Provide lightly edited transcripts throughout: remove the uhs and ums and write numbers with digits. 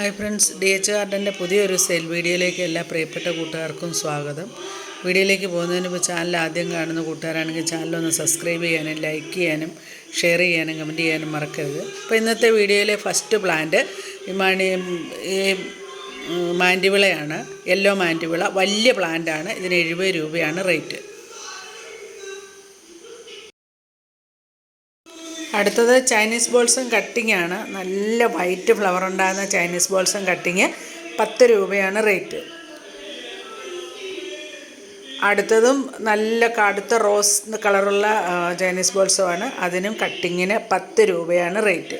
Hi friends, DH ഗാർഡൻ്റെ പുതിയൊരു sale വീഡിയോയിലേക്ക് എല്ലാ പ്രിയപ്പെട്ട കൂട്ടുകാർക്കും സ്വാഗതം. വീഡിയോയിലേക്ക് പോകുന്നതിന് മുമ്പ് ചാനൽ ആദ്യം കാണുന്ന കൂട്ടുകാരാണെങ്കിൽ ചാനലൊന്ന് സബ്സ്ക്രൈബ് ചെയ്യാനും ലൈക്ക് ചെയ്യാനും ഷെയർ ചെയ്യാനും കമൻറ്റ് ചെയ്യാനും മറക്കരുത്. അപ്പോൾ ഇന്നത്തെ വീഡിയോയിലെ ഫസ്റ്റ് പ്ലാന്റ് ഈ മാൻഡിവിളയാണ്. യെല്ലോ മാൻഡിവിള വലിയ പ്ലാന്റാണ്. ഇതിന് 70 രൂപയാണ് റേറ്റ്. അടുത്തത് ചൈനീസ് ബോൾസം കട്ടിംഗ് ആണ്. നല്ല വൈറ്റ് ഫ്ലവർ ഉണ്ടാകുന്ന ചൈനീസ് ബോൾസം കട്ടിങ് 10 രൂപയാണ് റേറ്റ്. അടുത്തതും നല്ല കടുത്ത റോസ് കളറുള്ള ചൈനീസ് ബോൾസമാണ്. അതിനും കട്ടിങ്ങിന് 10 രൂപയാണ് റേറ്റ്.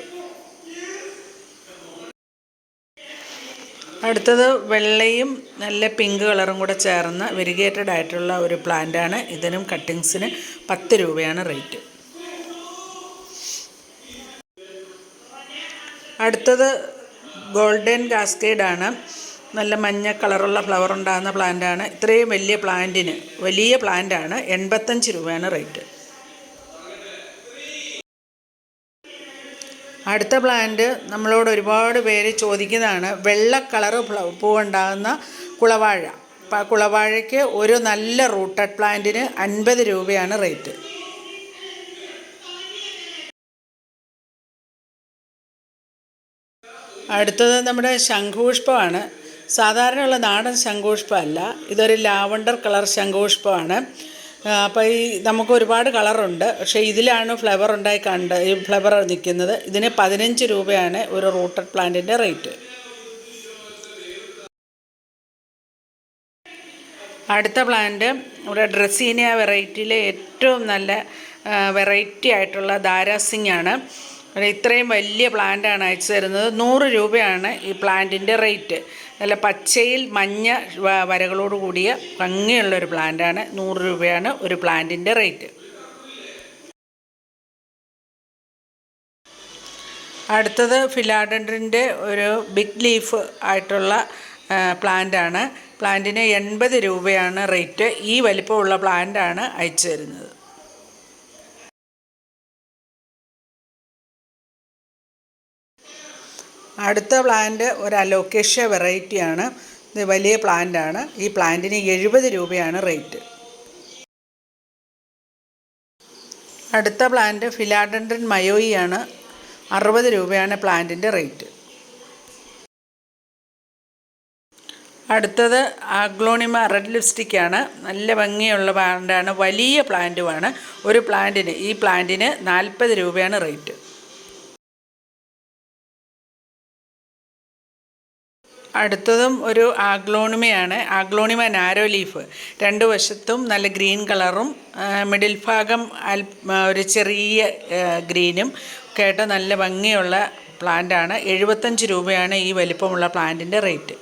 അടുത്തത് വെള്ളയും നല്ല പിങ്ക് കളറും കൂടെ ചേർന്ന വെരിഗേറ്റഡ് ആയിട്ടുള്ള ഒരു പ്ലാന്റാണ്. ഇതിനും കട്ടിങ്സിന് 10 രൂപയാണ് റേറ്റ്. അടുത്തത് ഗോൾഡൻ കാസ്കേഡാണ്. നല്ല മഞ്ഞ കളറുള്ള ഫ്ലവർ ഉണ്ടാകുന്ന പ്ലാന്റാണ്. ഇത്രയും വലിയ പ്ലാന്റാണ്. 85 രൂപയാണ് റേറ്റ്. അടുത്ത പ്ലാന്റ് നമ്മളോട് ഒരുപാട് പേര് ചോദിക്കുന്നതാണ്. വെള്ള കളറ് പൂവുണ്ടാകുന്ന കുളവാഴ. കുളവാഴയ്ക്ക് ഒരു നല്ല റൂട്ടഡ് പ്ലാന്റിന് 50 രൂപയാണ് റേറ്റ്. അടുത്തത് നമ്മുടെ ശംഖുപുഷ്പമാണ്. സാധാരണയുള്ള നാടൻ ശംഖുപുഷ്പമല്ല, ഇതൊരു ലാവണ്ടർ കളർ ശംഖുപുഷ്പമാണ്. അപ്പോൾ നമുക്ക് ഒരുപാട് കളറുണ്ട്, പക്ഷേ ഇതിലാണ് ഫ്ലവർ ഈ ഫ്ലവർ നിൽക്കുന്നത്. ഇതിന് 15 രൂപയാണ് ഒരു റൂട്ടഡ് പ്ലാന്റിൻ്റെ റേറ്റ്. അടുത്ത പ്ലാന്റ് ഇവിടെ ഡ്രസീനിയ വെറൈറ്റിയിലെ ഏറ്റവും നല്ല വെറൈറ്റി ആയിട്ടുള്ള ദാരാസിംഗ് ആണ്. ഇത്രയും വലിയ പ്ലാന്റാണ് അയച്ചു തരുന്നത്. 100 രൂപയാണ് ഈ പ്ലാന്റിൻ്റെ റേറ്റ്. നല്ല പച്ചയിൽ മഞ്ഞ വരകളോട് കൂടിയ ഭംഗിയുള്ളൊരു പ്ലാന്റാണ്. 100 രൂപയാണ് ഒരു പ്ലാന്റിൻ്റെ റേറ്റ്. അടുത്തത് ഫിലാഡൻഡ്രിൻ്റെ ഒരു ബിഗ് ലീഫ് ആയിട്ടുള്ള പ്ലാന്റാണ്. പ്ലാന്റിന് 80 രൂപയാണ് റേറ്റ്. ഈ വലിപ്പമുള്ള പ്ലാന്റാണ് അയച്ചു തരുന്നത്. അടുത്ത പ്ലാന്റ് ഒരു അലോക്കേഷ്യ വെറൈറ്റിയാണ്. ഇത് വലിയ പ്ലാന്റാണ്. ഈ പ്ലാന്റിന് 70 രൂപയാണ് റേറ്റ്. അടുത്ത പ്ലാന്റ് ഫിലാഡൻഡ്രൻ മയോയി ആണ്. 60 രൂപയാണ് പ്ലാന്റിൻ്റെ റേറ്റ്. അടുത്തത് ആഗ്ലോണിമ റെഡ് ലിപ്സ്റ്റിക്കാണ്. നല്ല ഭംഗിയുള്ള പ്ലാന്റാണ്. വലിയ പ്ലാന്റുമാണ്. ഈ പ്ലാന്റിന് 40 രൂപയാണ് റേറ്റ്. അടുത്തതും ഒരു ആഗ്ലോണിമയാണ്. Aglaonema narrow leaf. 2 വശത്തും നല്ല ഗ്രീൻ കളറും മിഡിൽ ഭാഗം ഒരു ചെറിയ ഗ്രീനും ഒക്കെ ആയിട്ട് നല്ല ഭംഗിയുള്ള പ്ലാന്റാണ്. 75 രൂപയാണ് ഈ വലിപ്പമുള്ള പ്ലാന്റിൻ്റെ റേറ്റ്.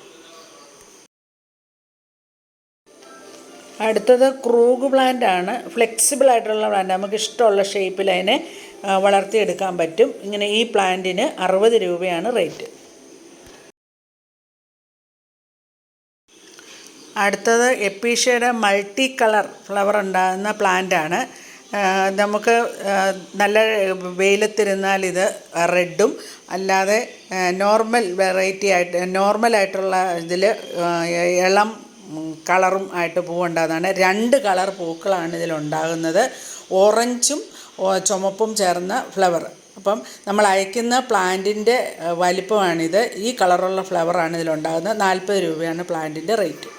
അടുത്തത് ക്രൂഗ് പ്ലാന്റാണ്. ഫ്ലെക്സിബിൾ ആയിട്ടുള്ള പ്ലാന്റ്. നമുക്ക് ഇഷ്ടമുള്ള ഷേപ്പിൽ അതിനെ വളർത്തിയെടുക്കാൻ പറ്റും. ഇങ്ങനെ ഈ പ്ലാന്റിന് 60 രൂപയാണ് റേറ്റ്. അടുത്തത് എപ്പീഷ്യയുടെ മൾട്ടി കളർ ഫ്ലവർ ഉണ്ടാകുന്ന പ്ലാന്റാണ്. നമുക്ക് നല്ല വെയിലത്തിരുന്നാൽ ഇത് റെഡും അല്ലാതെ നോർമലായിട്ടുള്ള ഇതിൽ ഇളം കളറും ആയിട്ട് പൂവുണ്ടാകുന്നതാണ്. 2 കളർ പൂക്കളാണ് ഇതിലുണ്ടാകുന്നത്. ഓറഞ്ചും ചുമപ്പും ചേർന്ന ഫ്ലവർ. അപ്പം നമ്മൾ അയക്കുന്ന പ്ലാന്റിൻ്റെ വലിപ്പമാണിത്. ഈ കളറുള്ള ഫ്ലവറാണ് ഇതിലുണ്ടാകുന്നത്. 40 രൂപയാണ് പ്ലാന്റിൻ്റെ റേറ്റ്.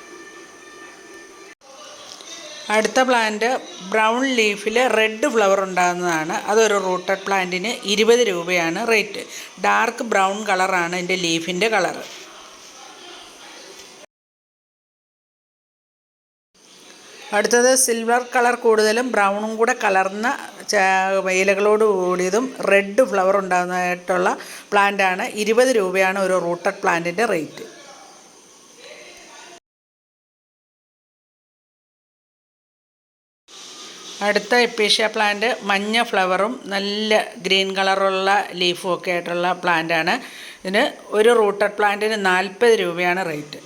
അടുത്ത പ്ലാന്റ് ബ്രൗൺ ലീഫിൽ റെഡ് ഫ്ലവർ ഉണ്ടാകുന്നതാണ്. അതൊരു റൂട്ടഡ് പ്ലാന്റിന് 20 രൂപയാണ് റേറ്റ്. ഡാർക്ക് ബ്രൗൺ കളറാണ് ഇതിൻ്റെ ലീഫിൻ്റെ കളറ്. അടുത്തത് സിൽവർ കളർ കൂടുതലും ബ്രൗണും കൂടെ കലർന്ന ഇലകളോട് കൂടിയതും റെഡ് ഫ്ലവർ ഉണ്ടാകുന്നതായിട്ടുള്ള പ്ലാന്റാണ്. 20 രൂപയാണ് ഒരു റൂട്ടഡ് പ്ലാന്റിൻ്റെ റേറ്റ്. അടുത്ത എപ്പീഷ്യ പ്ലാന്റ് മഞ്ഞ ഫ്ലവറും നല്ല ഗ്രീൻ കളറുള്ള ലീഫും ഒക്കെ ആയിട്ടുള്ള പ്ലാന്റാണ്. ഇതിന് ഒരു റൂട്ടഡ് പ്ലാന്റിന് 40 രൂപയാണ് റേറ്റ്.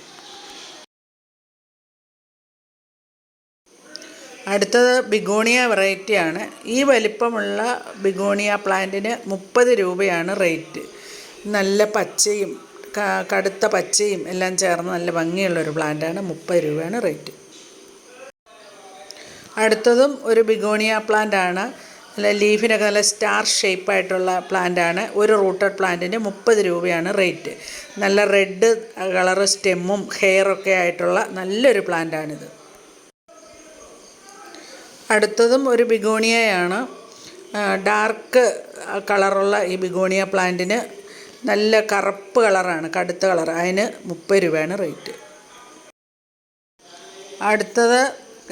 അടുത്തത് ബിഗോണിയ വെറൈറ്റിയാണ്. ഈ വലിപ്പമുള്ള ബിഗോണിയ പ്ലാന്റിന് 30 രൂപയാണ് റേറ്റ്. നല്ല പച്ചയും കടുത്ത പച്ചയും എല്ലാം ചേർന്ന് നല്ല ഭംഗിയുള്ളൊരു പ്ലാന്റാണ്. 30 രൂപയാണ് റേറ്റ്. അടുത്തതും ഒരു ബിഗോണിയ പ്ലാന്റാണ്. നല്ല ലീഫിനൊക്കെ നല്ല സ്റ്റാർ ഷേപ്പായിട്ടുള്ള പ്ലാന്റാണ്. ഒരു റൂട്ടഡ് പ്ലാന്റിന് 30 രൂപയാണ് റേറ്റ്. നല്ല റെഡ് കളറ് സ്റ്റെമ്മും ഹെയറൊക്കെ ആയിട്ടുള്ള നല്ലൊരു പ്ലാന്റാണിത്. അടുത്തതും ഒരു ബിഗോണിയയാണ്. ഡാർക്ക് കളറുള്ള ഈ ബിഗോണിയ പ്ലാന്റിന് നല്ല കറുപ്പ് കളറാണ്, കടുത്ത കളർ. അതിന് 30 രൂപയാണ് റേറ്റ്. അടുത്തത്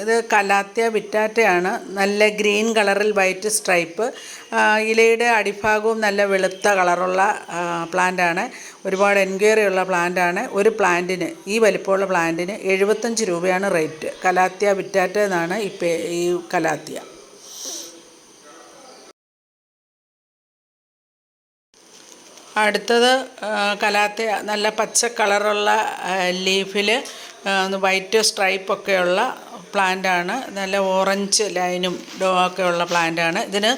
ഇത് കലാത്തിയ വിറ്റാറ്റയാണ്. നല്ല ഗ്രീൻ കളറിൽ വൈറ്റ് സ്ട്രൈപ്പ്. ഇലയുടെ അടിഭാഗവും നല്ല വെളുത്ത കളറുള്ള പ്ലാന്റാണ്. ഒരുപാട് എൻക്വയറി ഉള്ള പ്ലാന്റാണ്. ഒരു പ്ലാന്റിന്, ഈ വലിപ്പമുള്ള പ്ലാന്റിന് 75 രൂപയാണ് റേറ്റ്. കലാത്തിയ വിറ്റാറ്റ എന്നാണ് ഈ കലാത്തിയ. അടുത്തത് കലാത്തിയ നല്ല പച്ച കളറുള്ള ലീഫിൽ വൈറ്റ് സ്ട്രൈപ്പൊക്കെയുള്ള പ്ലാന്റാണ്. നല്ല ഓറഞ്ച് ലൈനും ഒക്കെ ഉള്ള പ്ലാന്റാണ്. ഇതിന്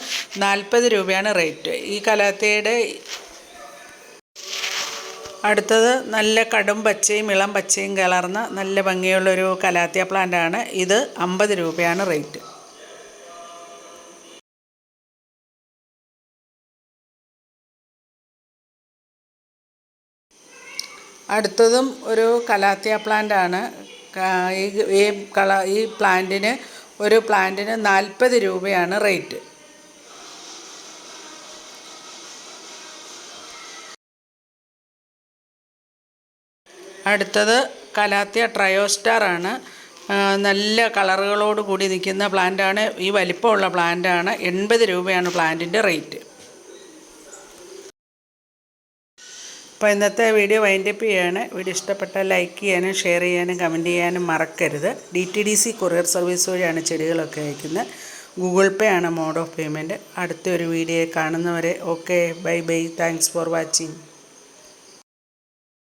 40 രൂപയാണ് റേറ്റ്. ഈ കലാത്തിയയുടെ അടുത്തത് നല്ല കടും പച്ചയും ഇളം പച്ചയും കലർന്ന നല്ല ഭംഗിയുള്ളൊരു കലാത്തിയ പ്ലാന്റാണ്. ഇത് 50 രൂപയാണ് റേറ്റ്. അടുത്തതും ഒരു കലാത്തിയ പ്ലാന്റാണ്. ഈ പ്ലാന്റിന് ഒരു പ്ലാന്റിന് 40 രൂപയാണ് റേറ്റ്. അടുത്തത് കലാത്തിയ ട്രയോസ്റ്റാറാണ്. നല്ല കളറുകളോട് കൂടി നിൽക്കുന്ന പ്ലാന്റാണ്. ഈ വലിപ്പമുള്ള പ്ലാന്റാണ്. 80 രൂപയാണ് പ്ലാന്റിൻ്റെ റേറ്റ്. അപ്പോൾ ഇന്നത്തെ വീഡിയോ വൈൻഡപ്പ് ചെയ്യാണ്. വീഡിയോ ഇഷ്ടപ്പെട്ടാൽ ലൈക്ക് ചെയ്യാനും ഷെയർ ചെയ്യാനും കമൻറ്റ് ചെയ്യാനും മറക്കരുത്. DTDC കൊറിയർ സർവീസ് വഴിയാണ് ചെടികളൊക്കെ അയക്കുന്നത്. ഗൂഗിൾ പേ ആണ് മോഡ് ഓഫ് പേയ്മെൻറ്റ്. അടുത്തൊരു വീഡിയോ കാണുന്നവരെ okay, bye bye. Thanks for watching.